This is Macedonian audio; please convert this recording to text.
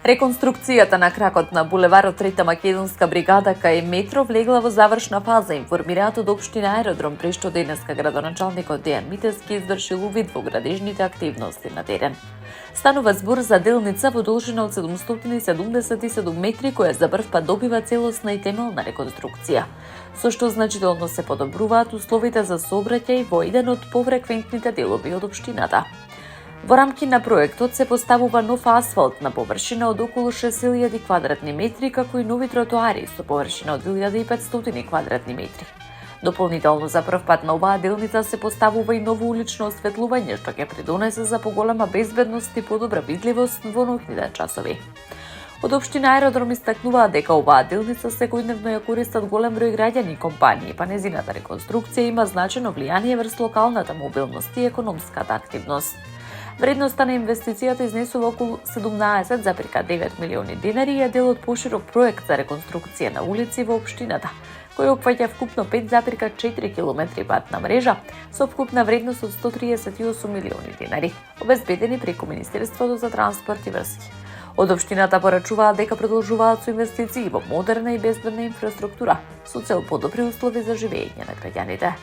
Реконструкцијата на кракот на булеварот Трета македонска бригада кај метро влегла во завршна фаза, информираат од општина Аеродром, при што денеска градоначалникот Дејан Митевски извршил увид во градежните активности на терен. Станува збор за делница во должина од 777 метри, која за прв пат добива целосна и темелна реконструкција, со што значително се подобруваат условите за сообраќај во еден од повреквентните делови од општината. Во рамки на проектот се поставува нов асфалт на површина од околу 6000 квадратни метри, како и нови тротоари со површина од 1500 квадратни метри. Дополнително за прв пат на оваа делница се поставува и ново улично осветлување, што ќе придонесе за поголема безбедност и подобра видливост во ноќните часови. Од општина Аеродром истакнуваат дека оваа делница секојдневно ја користат голем број граѓани и компании, па незината реконструкција има значено влијание врз локалната мобилност и економската активност. Вредноста на инвестицијата изнесува околу 17,9 милиони денари и е дел од поширок проект за реконструкција на улици во општината, кој опфаќа вкупно 5,4 километри патна мрежа со вкупна вредност од 138 милиони денари, обезбедени преку Министерството за транспорт и врски. Од општината порачуваат дека продолжуваат со инвестиции во модерна и безбедна инфраструктура со цел подобри услови за живење на граѓаните.